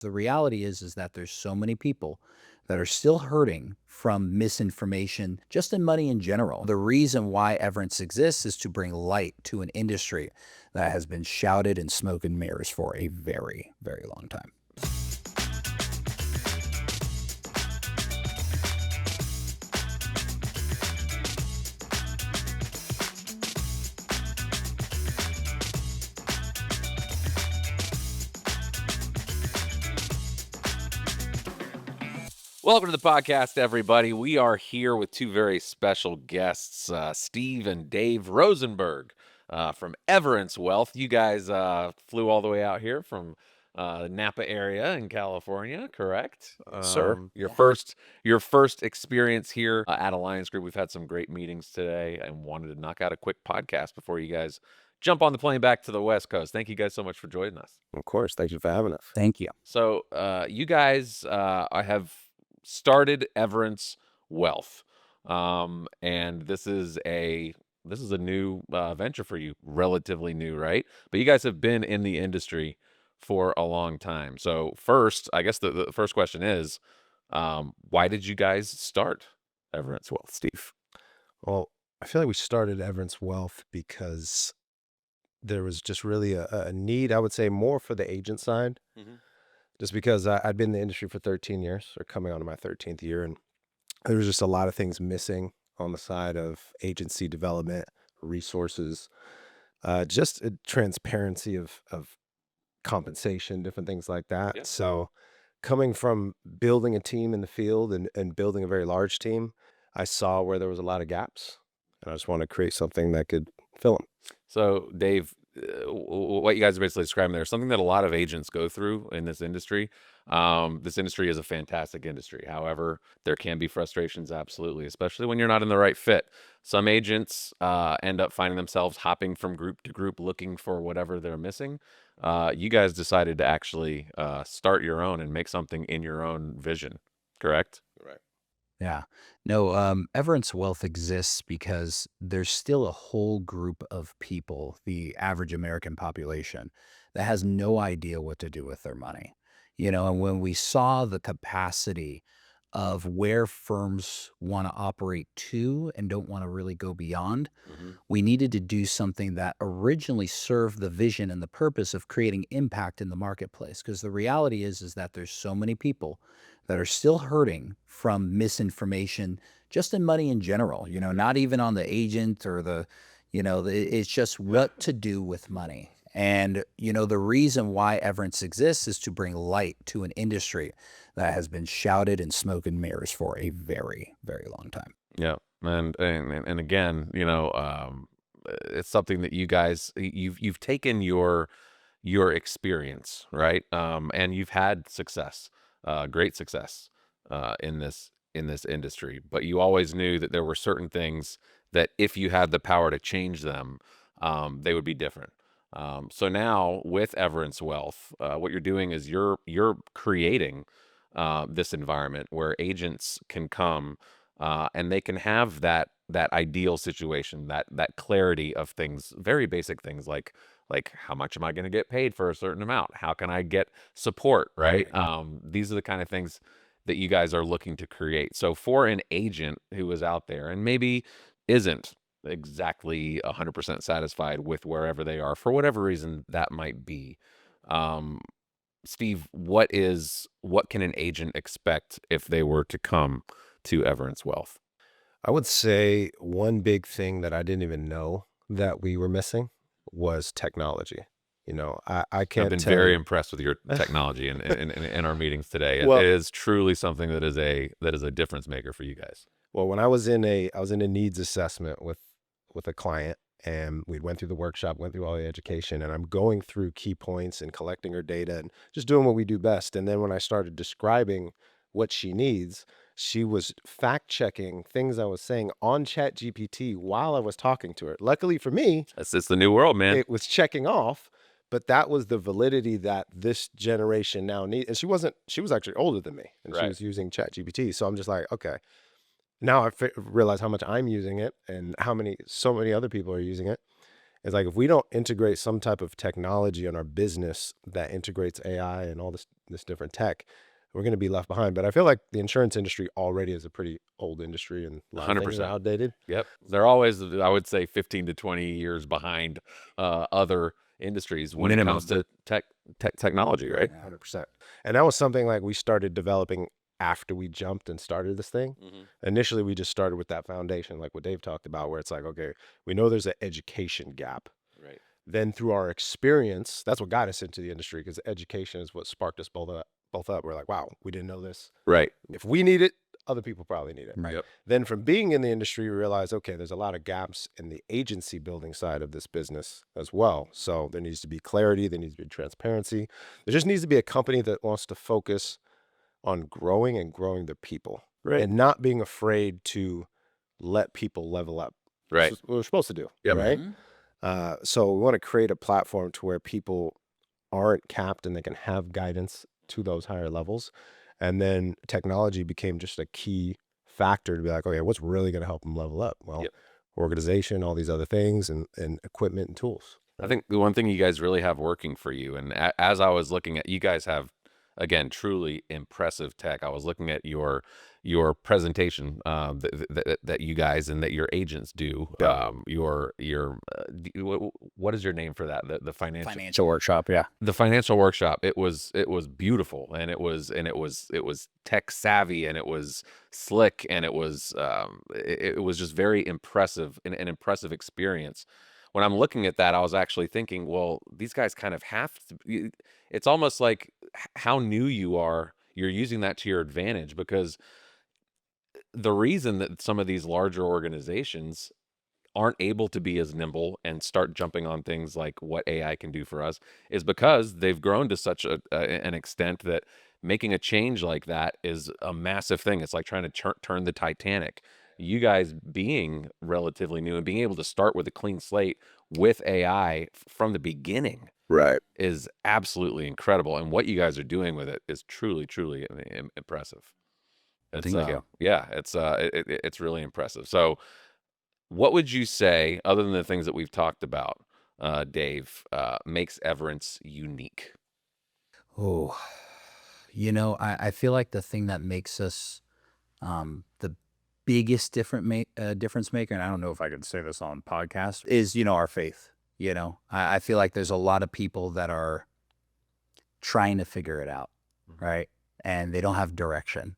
The reality is that there's so many people that are still hurting from misinformation, just in money in general. The reason why Everence exists is to bring light to an industry that has been shrouded in smoke and mirrors for a very, very long time. Welcome to the podcast, everybody. We are here with two very special guests, Steve and Dave Rosenberg from Everence Wealth. You guys flew all the way out here from Napa area in California, correct? Sir. Your Yeah. first experience here at Alliance Group. We've had some great meetings today, and wanted to knock out a quick podcast before you guys jump on the plane back to the West Coast. Thank you guys so much for joining us. Of course. Thank you for having us. Thank you. So, you guys have started Everence Wealth, and this is a new venture for you, relatively new, right? But you guys have been in the industry for a long time. So, first, I guess the first question is, why did you guys start Everence Wealth, Steve? Well, I feel like we started Everence Wealth because there was just really a need, I would say, more for the agent side, just because I'd been in the industry for 13 years or coming on to my 13th year. And there was just a lot of things missing on the side of agency development, resources, just a transparency of compensation, different things like that. Yeah. So coming from building a team in the field and building a very large team, I saw where there was a lot of gaps, and I just want to create something that could fill them. So, Dave, what you guys are basically describing there is something that a lot of agents go through in this industry. This industry is a fantastic industry. However, there can be frustrations, absolutely, especially when you're not in the right fit. Some agents end up finding themselves hopping from group to group looking for whatever they're missing. You guys decided to actually start your own and make something in your own vision, correct? Right. Yeah. No, Everence Wealth exists because there's still a whole group of people, the average American population, that has no idea what to do with their money. And when we saw the capacity of where firms want to operate to and don't want to really go beyond, Hmm. we needed to do something that originally served the vision and the purpose of creating impact in the marketplace. Because the reality is that there's so many people that are still hurting from misinformation, just in money in general. Not even on the agent or it's just what to do with money. And the reason why Everence exists is to bring light to an industry that has been shrouded in smoke and mirrors for a very, very long time. Yeah, and again, it's something that you guys you've taken your experience, right? And you've had success, great success, in this industry. But you always knew that there were certain things that if you had the power to change them, they would be different. So now with Everence Wealth, what you're doing is you're creating this environment where agents can come and they can have that ideal situation, that clarity of things, very basic things like how much am I going to get paid for a certain amount? How can I get support? Right. These are the kind of things that you guys are looking to create. So for an agent who is out there and maybe isn't exactly 100% satisfied with wherever they are for whatever reason that might be, um, Steve, what can an agent expect if they were to come to Everence Wealth? I would say one big thing that I didn't even know that we were missing was technology. I I've can't been tell very you. impressed with your technology in our meetings today. It Well, is truly something that is a difference maker for you guys. well, when I was in a needs assessment with a client, and we went through the workshop, went through all the education, and I'm going through key points and collecting her data and just doing what we do best. And then when I started describing what she needs, she was fact checking things I was saying on Chat GPT while I was talking to her. Luckily for me, It's the new world, man. it was checking off, but that was the validity that this generation now needs. And she was actually older than me, and she Right. was using Chat GPT. So I'm just like, okay, now I realize how much I'm using it and so many other people are using it. It's like if we don't integrate some type of technology in our business that integrates AI and all this different tech, we're going to be left behind. But I feel like the insurance industry already is a pretty old industry, and a lot of things are 100%. outdated. Yep. They're always, I would say, 15 to 20 years behind other industries when it comes Minimum. to technology, right? 100%. And that was something like we started developing after we jumped and started this thing. Initially, we just started with that foundation, like what Dave talked about, where it's like, okay, we know there's an education gap. Right. Then through our experience, that's what got us into the industry, because education is what sparked us both up. We're like, wow, we didn't know this. Right. If we need it, other people probably need it. Right. Yep. Then from being in the industry, we realized, okay, there's a lot of gaps in the agency building side of this business as well. So there needs to be clarity, there needs to be transparency. There just needs to be a company that wants to focus on growing and growing their people, Right. and not being afraid to let people level up. Right. This is what we're supposed to do, Yep. right? Mhm. So we want to create a platform to where people aren't capped and they can have guidance to those higher levels. And then technology became just a key factor to be like, okay, what's really going to help them level up? Well, Yep. organization, all these other things, and equipment and tools. I think the one thing you guys really have working for you, and as I was looking at, you guys have, again, truly impressive tech. I was looking at your presentation that you guys and that your agents do. Yeah. What is your name for that? The Financial workshop. Yeah. the financial workshop. It was beautiful, and it was tech savvy, and it was slick, and it was just very impressive, an impressive experience. When I'm looking at that, I was actually thinking, well, these guys kind of have to. It's almost like how new you are. You're using that to your advantage, because the reason that some of these larger organizations aren't able to be as nimble and start jumping on things like what AI can do for us is because they've grown to such an extent that making a change like that is a massive thing. It's like trying to turn the Titanic. You guys being relatively new and being able to start with a clean slate with AI from the beginning Right. is absolutely incredible. And what you guys are doing with it is truly, truly impressive. It's Thank you. yeah, it's really impressive. So what would you say, other than the things that we've talked about, Dave, makes Everence unique? Oh, I feel like the thing that makes us the biggest difference maker, and I don't know if I could say this on podcast, is our faith. I feel like there's a lot of people that are trying to figure it out, right? And they don't have direction.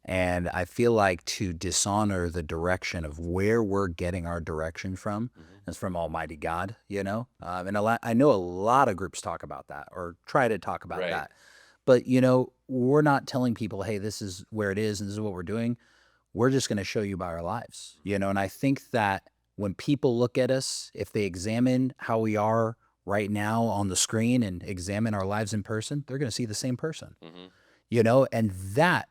And I feel like to dishonor the direction of where we're getting our direction from is from Almighty God, and I know a lot of groups talk about that or try to talk about Right. that. But, we're not telling people, hey, this is where it is and this is what we're doing. We're just going to show you by our lives, and I think that when people look at us, if they examine how we are right now on the screen and examine our lives in person, they're going to see the same person, and that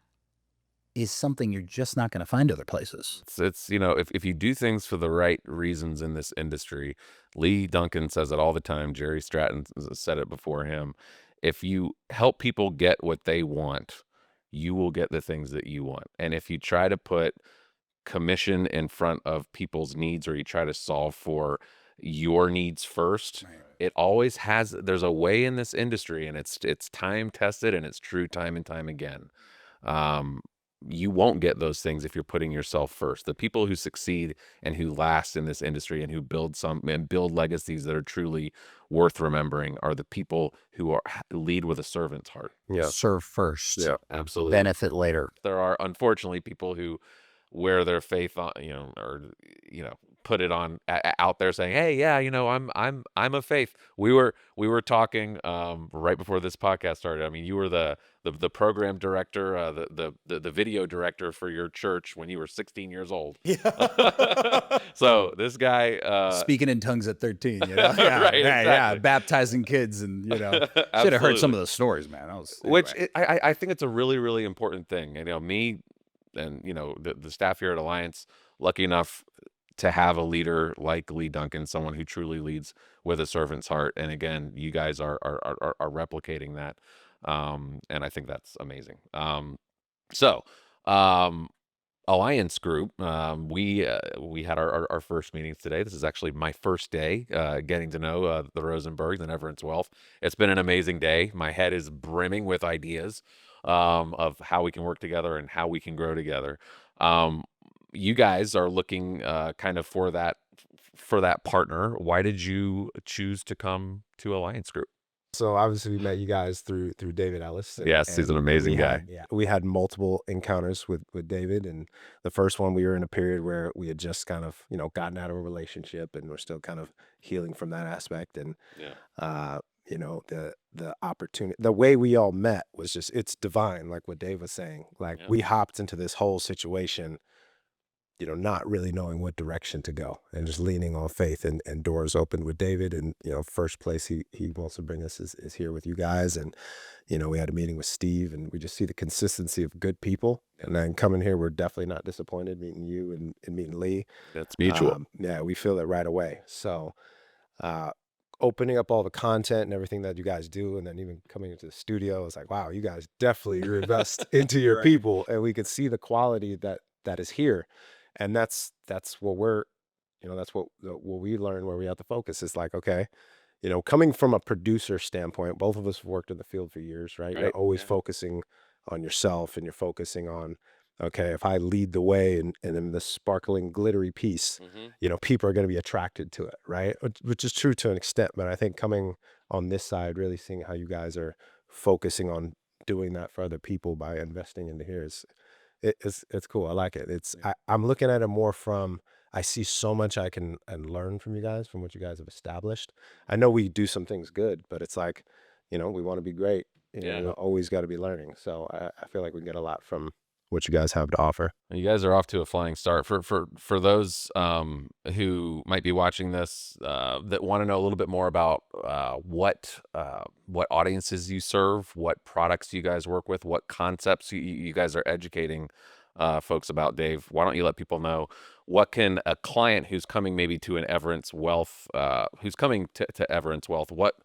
is something you're just not going to find other places. It's if you do things for the right reasons in this industry, Lee Duncan says it all the time. Jerry Stratton said it before him. If you help people get what they want, you will get the things that you want. And if you try to put commission in front of people's needs, or you try to solve for your needs first, it always has. There's a way in this industry, and it's time tested, and it's true time and time again. Um, you won't get those things if you're putting yourself first. The people who succeed and who last in this industry and who build legacies that are truly worth remembering are the people who lead with a servant's heart. Yeah. Serve first, Yeah. Absolutely. benefit later. There are unfortunately people who wear their faith on, or put it on out there saying, "Hey, yeah, I'm a faith." We were talking right before this podcast started. I mean, you were the program director, the video director for your church when you were 16 years old. Yeah. So this guy Speaking in tongues at 13, Right, yeah, exactly. baptizing kids, and should have heard some Absolutely. of the stories, man. That was Which anyway. I think it's a really, really important thing. Me and the staff here at Alliance, lucky enough to have a leader like Lee Duncan, someone who truly leads with a servant's heart. And again, you guys are replicating that, and I think that's amazing. So, um, Alliance Group, we had our first meetings today. This is actually my first day getting to know the Rosenbergs and Everence Wealth. It's been an amazing day. My head is brimming with ideas of how we can work together and how we can grow together. Um, you guys are looking kind of for that partner. Why did you choose to come to Alliance Group? So obviously we met you guys through David Ellis, Yes, he's an amazing guy. we had multiple encounters with David, and the first one we were in a period where we had just kind of gotten out of a relationship, and we're still kind of healing from that aspect. And Yeah, uh the opportunity, the way we all met was just, it's divine, like what Dave was saying. Like, yeah, we hopped into this whole situation, not really knowing what direction to go, and just leaning on faith, and doors opened with David. And, first place he wants to bring us is here with you guys. And, we had a meeting with Steve, and we just see the consistency of good people. And then coming here, we're definitely not disappointed meeting you, and meeting Lee. that's mutual. Yeah, we feel it right away. So, uh, opening up all the content and everything that you guys do, and then even coming into the studio, it's like, wow, you guys definitely invest into your Right. people, and we could see the quality that is here. And that's what we're, that's what we learn, where we have to focus. It's like, okay, coming from a producer standpoint, both of us have worked in the field for years, right? You're Right. always Yeah. focusing on yourself, and you're focusing on, okay, if I lead the way, and in the sparkling, glittery piece, Hmm. people are going to be attracted to it, right? Which is true to an extent. But I think coming on this side, really seeing how you guys are focusing on doing that for other people by investing into here it's cool. I like it. I'm looking at it more from, I see so much I can and learn from you guys, from what you guys have established. I know we do some things good, but it's like, we want to be great. Yeah. We always got to be learning. So I feel like we get a lot from what you guys have to offer. You guys are off to a flying start. For those who might be watching this that want to know a little bit more about what audiences you serve, what products you guys work with, what concepts you guys are educating folks about, Dave. Why don't you let people know what can a client who's coming maybe to an Everence Wealth, who's coming to Everence Wealth, what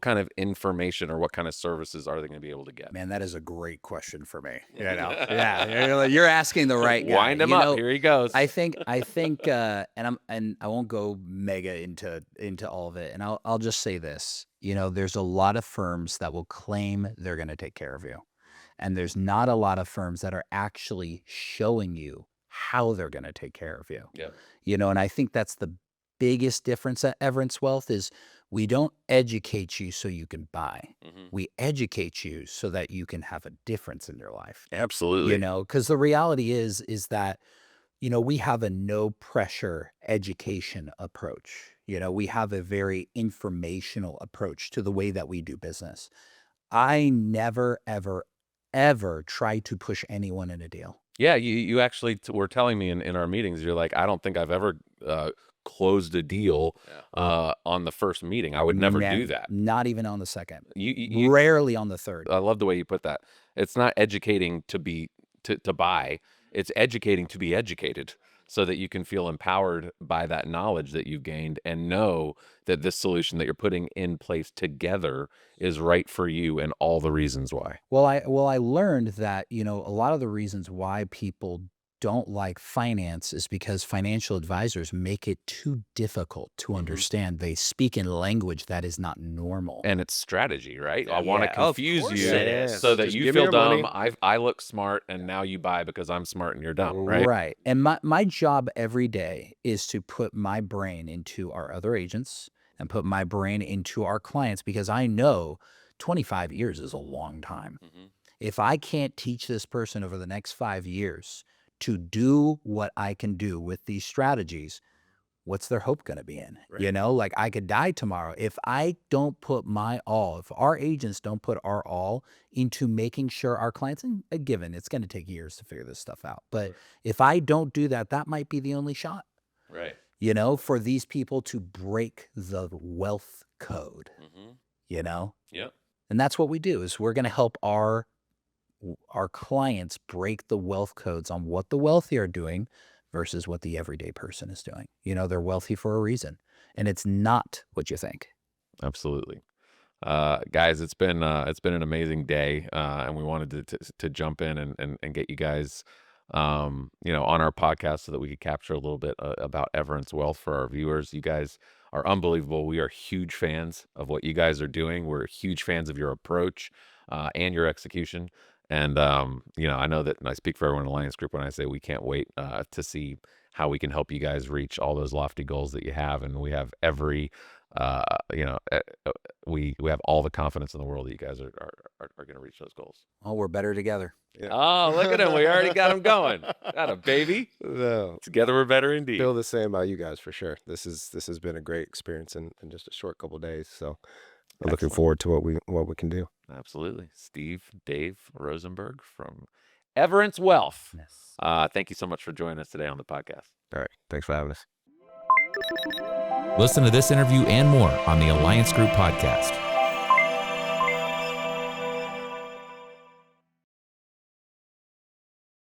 kind of information or what kind of services are they going to be able to get? Man, that is a great question for me. Yeah, you're asking the right guy. Wind him up. Here he goes. And I won't go mega into all of it. And I'll just say this. There's a lot of firms that will claim they're going to take care of you, and there's not a lot of firms that are actually showing you how they're going to take care of you. Yeah. And I think that's the biggest difference at Everence Wealth is we don't educate you so you can buy. Hmm. We educate you so that you can have a difference in your life. Absolutely. Because the reality is that, we have a no pressure education approach. We have a very informational approach to the way that we do business. I never, ever, ever try to push anyone in a deal. Yeah, you actually were telling me in our meetings, you're like, I don't think I've ever closed a deal on the first meeting. I would never do that. Not even on the second. You Rarely on the third. I love the way you put that. It's not educating to buy. It's educating to be educated so that you can feel empowered by that knowledge that you've gained and know that this solution that you're putting in place together is right for you and all the reasons why. Well, I learned that, a lot of the reasons why people don't like finance is because financial advisors make it too difficult to Mhm. understand. They speak in language that is not normal. And it's strategy, right? I Yeah, want to of confuse course you it is. so that Just you give me feel your money. dumb. I look smart, and now you buy because I'm smart and you're dumb, right? Right. And my job every day is to put my brain into our other agents and put my brain into our clients, because I know 25 years is a long time. Mhm. If I can't teach this person over the next 5 years to do what I can do with these strategies, what's their hope going to be in? Right. Like, I could die tomorrow. If I don't put my all, if our agents don't put our all into making sure our clients, and given it's going to take years to figure this stuff out, but Sure. if I don't do that, that might be the only shot, Right. for these people to break the wealth code, Mm-hmm. you know? Yep. And that's what we do, is we're going to help our clients break the wealth codes on what the wealthy are doing versus what the everyday person is doing. They're wealthy for a reason, and it's not what you think. Absolutely. Guys, it's been an amazing day, and we wanted to jump in and get you guys on our podcast so that we could capture a little bit about Everence Wealth for our viewers. You guys are unbelievable. We are huge fans of what you guys are doing. We're huge fans of your approach and your execution. And, I know that, and I speak for everyone in Alliance Group when I say we can't wait to see how we can help you guys reach all those lofty goals that you have. And we have every, uh, you know, uh, uh, we have all the confidence in the world that you guys are going to reach those goals. Oh, we're better together. Yeah. Oh, look at him. We already got him going. Got a baby. No, Together we're better indeed. feel the same about you guys for sure. This has been a great experience in just a short couple days. So I'm looking Excellent. forward to what we can do. Absolutely. Dave Rosenberg from Everence Wealth. Yes. Thank you so much for joining us today on the podcast. All right. Thanks for having us. Listen to this interview and more on the Alliance Group podcast.